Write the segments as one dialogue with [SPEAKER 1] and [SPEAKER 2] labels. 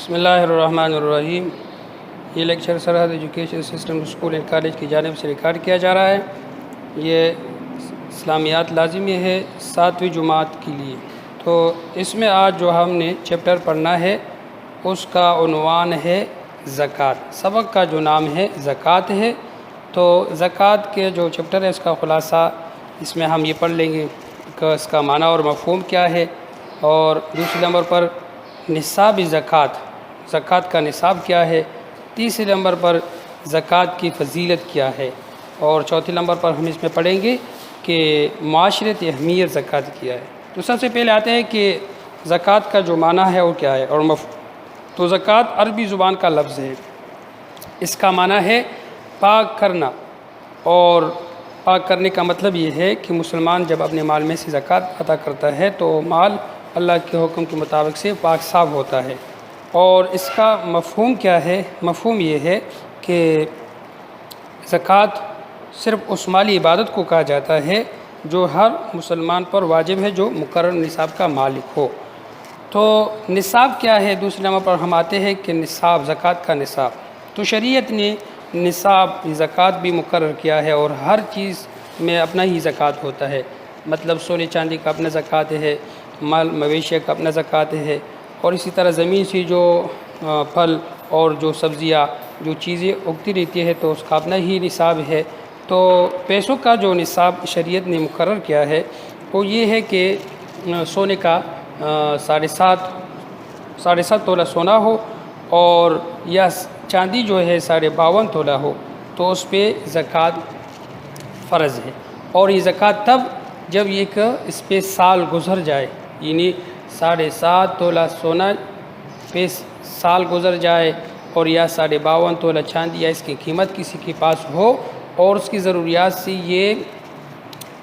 [SPEAKER 1] بسم اللہ الرحمن الرحیم۔ یہ لیکچر سرحد education system school and college کی جانب سے ریکارڈ کیا جا رہا ہے۔ یہ اسلامیات لازمی ہے 7ویں جماعت کے لیے۔ تو اس میں آج جو ہم نے چیپٹر پڑھنا ہے اس کا عنوان ہے زکوٰۃ۔ سبق کا جو نام ہے زکوٰۃ ہے۔ تو زکوٰۃ کے جو چیپٹر ہے اس کا خلاصہ اس میں ہم یہ پڑھ لیں گے کہ اس کا معنی اور مفہوم کیا ہے، اور دوسرے نمبر پر نصاب زکوٰۃ، زکوٰۃ کا نصاب کیا ہے، تیسرے نمبر پر زکوٰۃ کی فضیلت کیا ہے، اور چوتھے نمبر پر ہم اس میں پڑھیں گے کہ معاشرت اہمیت زکوٰۃ کیا ہے۔ تو سب سے پہلے آتے ہیں کہ زکوٰۃ کا جو معنی ہے وہ کیا ہے اور مفہوم۔ تو زکوٰۃ عربی زبان کا لفظ ہے، اس کا معنی ہے پاک کرنا، اور پاک کرنے کا مطلب یہ ہے کہ مسلمان جب اپنے مال میں سے زکوٰۃ ادا کرتا ہے تو مال اللہ کے حکم کے مطابق سے پاک صاف ہوتا ہے۔ اور اس کا مفہوم کیا ہے؟ مفہوم یہ ہے کہ زکوٰۃ صرف اس مالی عبادت کو کہا جاتا ہے جو ہر مسلمان پر واجب ہے جو مقرر نصاب کا مالک ہو۔ تو نصاب کیا ہے؟ دوسرے نمبر پر ہم آتے ہیں کہ نصاب، زکوٰۃ کا نصاب۔ تو شریعت نے نصاب زکوٰۃ بھی مقرر کیا ہے، اور ہر چیز میں اپنا ہی زکوٰۃ ہوتا ہے۔ مطلب سونے چاندی کا اپنا زکوٰۃ ہے، مال مویشی کا اپنا زکوٰۃ ہے، اور اسی طرح زمین سے جو پھل اور جو سبزیاں جو چیزیں اگتی رہتی ہے تو اس کا اپنا ہی نصاب ہے۔ تو پیسوں کا جو نصاب شریعت نے مقرر کیا ہے وہ یہ ہے کہ سونے کا 7.5 تولہ سونا ہو، اور یا چاندی جو ہے 52.5 تولہ ہو، تو اس پہ زکوٰۃ فرض ہے۔ اور یہ زکوٰۃ تب جب ایک اس پہ سال گزر جائے، یعنی 7.5 تولہ سونا پہ سال گزر جائے، اور یا 52.5 تولہ چاندی یا اس کی قیمت کسی کے پاس ہو، اور اس کی ضروریات سے یہ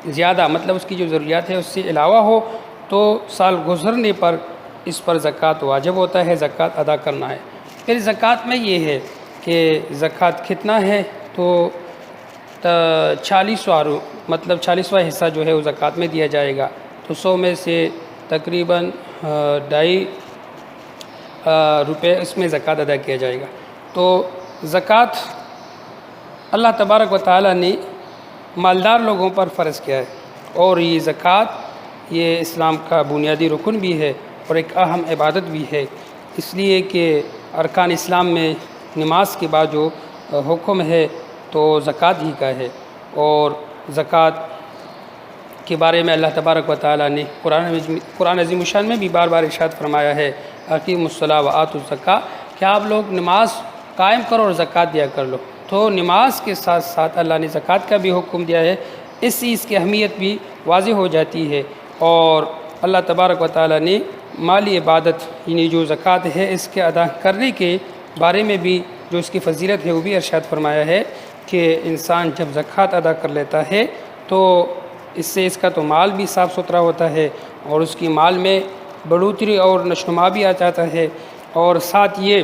[SPEAKER 1] زیادہ، مطلب اس کی جو ضروریات ہے اس سے علاوہ ہو، تو سال گزرنے پر اس پر زکوٰۃ واجب ہوتا ہے، زکوٰۃ ادا کرنا ہے۔ پھر زکوٰۃ میں یہ ہے کہ زکوٰۃ کتنا ہے؟ تو 40واں، مطلب 40واں حصہ جو ہے وہ زکوٰۃ میں دیا جائے گا۔ تو 100 میں سے تقریباً 2.5 روپے اس میں زکوٰۃ ادا کیا جائے گا۔ تو زکوٰۃ اللہ تبارک و تعالیٰ نے مالدار لوگوں پر فرض کیا ہے، اور یہ زکوٰۃ یہ اسلام کا بنیادی رکن بھی ہے اور ایک اہم عبادت بھی ہے، اس لیے کہ ارکان اسلام میں نماز کے بعد جو حکم ہے تو زکوٰۃ ہی کا ہے۔ اور زکوٰۃ کے بارے میں اللہ تبارک و تعالیٰ نے قرآن عظیم الشان میں بھی بار بار ارشاد فرمایا ہے، اقیموا الصلاۃ وآتوا الزکاۃ، کہ آپ لوگ نماز قائم کرو اور زکوٰۃ دیا کر لو۔ تو نماز کے ساتھ ساتھ اللہ نے زکوٰۃ کا بھی حکم دیا ہے، اس چیز کی اہمیت بھی واضح ہو جاتی ہے۔ اور اللہ تبارک و تعالیٰ نے مالی عبادت یعنی جو زکوٰۃ ہے اس کے ادا کرنے کے بارے میں بھی جو اس کی فضیلت ہے وہ بھی ارشاد فرمایا ہے کہ انسان جب زکوٰۃ ادا کر لیتا ہے تو اس سے اس کا تو مال بھی صاف ستھرا ہوتا ہے، اور اس کی مال میں بڑھوتری اور نشوما بھی آ جاتا ہے، اور ساتھ یہ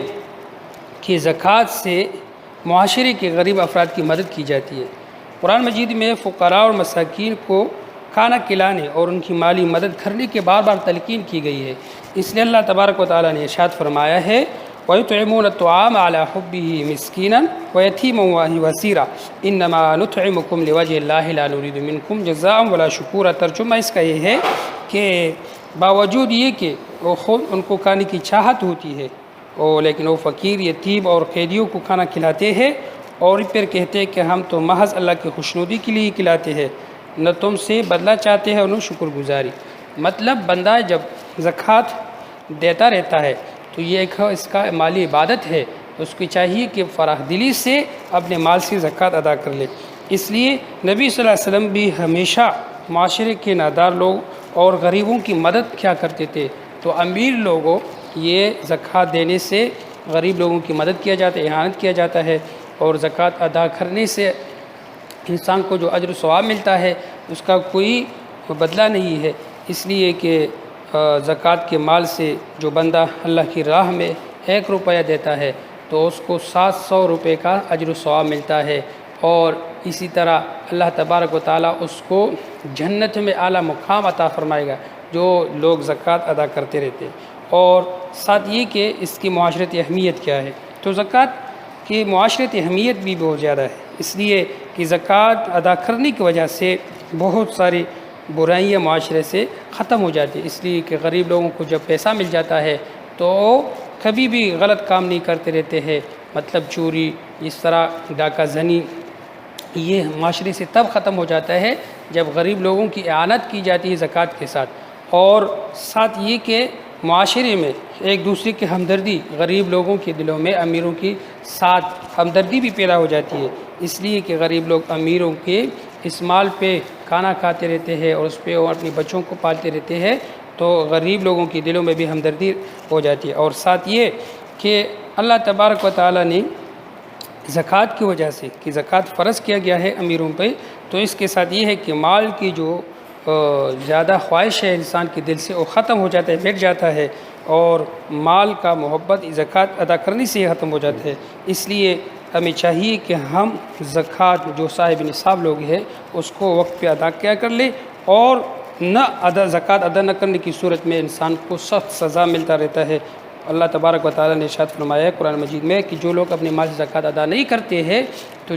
[SPEAKER 1] کہ زکوٰۃ سے معاشرے کے غریب افراد کی مدد کی جاتی ہے۔ قرآن مجید میں فقراء اور مساکین کو کھانا کھلانے اور ان کی مالی مدد کرنے کے بار بار تلقین کی گئی ہے، اس لیے اللہ تبارک و تعالیٰ نے ارشاد فرمایا ہے وَيُطْعِمُونَ الطَّعَامَ عَلَىٰ حُبِّهِ مِسْكِينًا وَيَتِيمًا وَأَسِيرًا إِنَّمَا نُطْعِمُكُمْ لِوَجْهِ اللَّهِ لَا نُرِيدُ مِنكُمْ جَزَاءً وَلَا شُكُورًا۔ ترجمہ اس کا یہ ہے کہ باوجود یہ کہ وہ خود ان کو کھانے کی چاہت ہوتی ہے، لیکن وہ فقیر، یتیم اور قیدیوں کو کھانا کھلاتے ہیں، اور پھر کہتے ہیں کہ ہم تو محض اللہ کی خوشنودی کے لیے کھلاتے ہیں، نہ تم سے بدلہ چاہتے ہیں اور نہ شکر گزاری۔ مطلب بندہ جب زکوٰۃ دیتا رہتا ہے تو یہ ایک اس کا مالی عبادت ہے، اس کو چاہیے کہ فراخ دلی سے اپنے مال سے زکوٰۃ ادا کر لے۔ اس لیے نبی صلی اللہ علیہ وسلم بھی ہمیشہ معاشرے کے نادار لوگ اور غریبوں کی مدد کیا کرتے تھے۔ تو امیر لوگوں یہ زکوٰۃ دینے سے غریب لوگوں کی مدد کیا جاتا ہے، اعانت کیا جاتا ہے، اور زکوٰۃ ادا کرنے سے انسان کو جو اجر و ثواب ملتا ہے اس کا کوئی بدلہ نہیں ہے، اس لیے کہ زکوٰۃ کے مال سے جو بندہ اللہ کی راہ میں 1 روپیہ دیتا ہے تو اس کو 700 روپے کا اجر و ثواب ملتا ہے، اور اسی طرح اللہ تبارک و تعالیٰ اس کو جنت میں اعلیٰ مقام عطا فرمائے گا جو لوگ زکوٰۃ ادا کرتے رہتے ہیں۔ اور ساتھ یہ کہ اس کی معاشرتی اہمیت کیا ہے۔ تو زکوٰۃ کی معاشرتی اہمیت بھی بہت زیادہ ہے، اس لیے کہ زکوٰۃ ادا کرنے کی وجہ سے بہت ساری برائیاں معاشرے سے ختم ہو جاتی ہے، اس لیے کہ غریب لوگوں کو جب پیسہ مل جاتا ہے تو کبھی بھی غلط کام نہیں کرتے رہتے ہیں، مطلب چوری، اس طرح ڈاکہ زنی، یہ معاشرے سے تب ختم ہو جاتا ہے جب غریب لوگوں کی اعانت کی جاتی ہے زکوٰۃ کے ساتھ، اور ساتھ یہ کہ معاشرے میں ایک دوسرے کی ہمدردی، غریب لوگوں کے دلوں میں امیروں کی ساتھ ہمدردی بھی پیدا ہو جاتی ہے، اس لیے کہ غریب لوگ امیروں کے اس مال پہ کھانا کھاتے رہتے ہیں اور اس پہ وہ اپنے بچوں کو پالتے رہتے ہیں، تو غریب لوگوں کے دلوں میں بھی ہمدردی ہو جاتی ہے۔ اور ساتھ یہ کہ اللہ تبارک و تعالیٰ نے زکوٰۃ کی وجہ سے کہ زکوٰۃ فرض کیا گیا ہے امیروں پہ، تو اس کے ساتھ یہ ہے کہ مال کی جو زیادہ خواہش ہے انسان کے دل سے وہ ختم ہو جاتا ہے، مٹ جاتا ہے، اور مال کا محبت زکوٰۃ ادا کرنے سے ہی ختم ہو جاتا ہے۔ اس لیے ہمیں چاہیے کہ ہم زکوٰۃ جو صاحب نصاب لوگ ہیں اس کو وقت پہ ادا کیا کر لیں، اور زکوٰۃ ادا نہ کرنے کی صورت میں انسان کو سخت سزا ملتا رہتا ہے۔ اللہ تبارک و تعالیٰ نے ارشاد فرمایا ہے قرآن مجید میں کہ جو لوگ اپنے مال سے زکوٰۃ ادا نہیں کرتے ہیں تو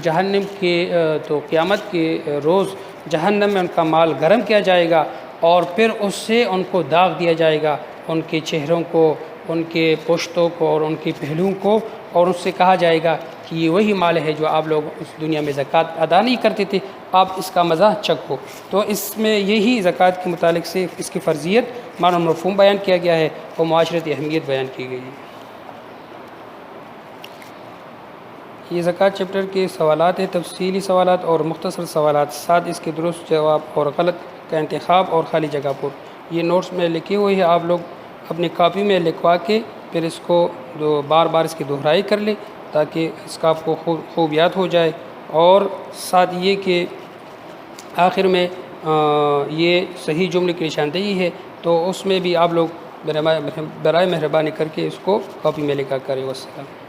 [SPEAKER 1] تو قیامت کے روز جہنم میں ان کا مال گرم کیا جائے گا، اور پھر اس سے ان کو داغ دیا جائے گا، ان کے چہروں کو، ان کے پشتوں کو اور ان کے پہلوؤں کو، اور ان سے کہا جائے گا کہ یہ وہی مال ہے جو آپ لوگ اس دنیا میں زکوٰۃ ادا نہیں کرتے تھے، آپ اس کا مزہ چکھو۔ تو اس میں یہی زکوٰۃ کے متعلق سے اس کی فرضیت، معنی و مفہوم بیان کیا گیا ہے اور معاشرتی اہمیت بیان کی گئی ہے۔ یہ زکوٰۃ چیپٹر کے سوالات ہیں، تفصیلی سوالات اور مختصر سوالات، ساتھ اس کے درست جواب اور غلط کا انتخاب اور خالی جگہ پر۔ یہ نوٹس میں لکھے ہوئے ہیں، آپ لوگ اپنی کاپی میں لکھوا کے پھر اس کو بار بار اس کی دہرائی کر لیں تاکہ اس کا آپ کو خوب یاد ہو جائے۔ اور ساتھ یہ کہ آخر میں یہ صحیح جملے کی نشاندہی ہے، تو اس میں بھی آپ لوگ برائے مہربانی کر کے اس کو کاپی میں لکھا کریں۔ والسلام۔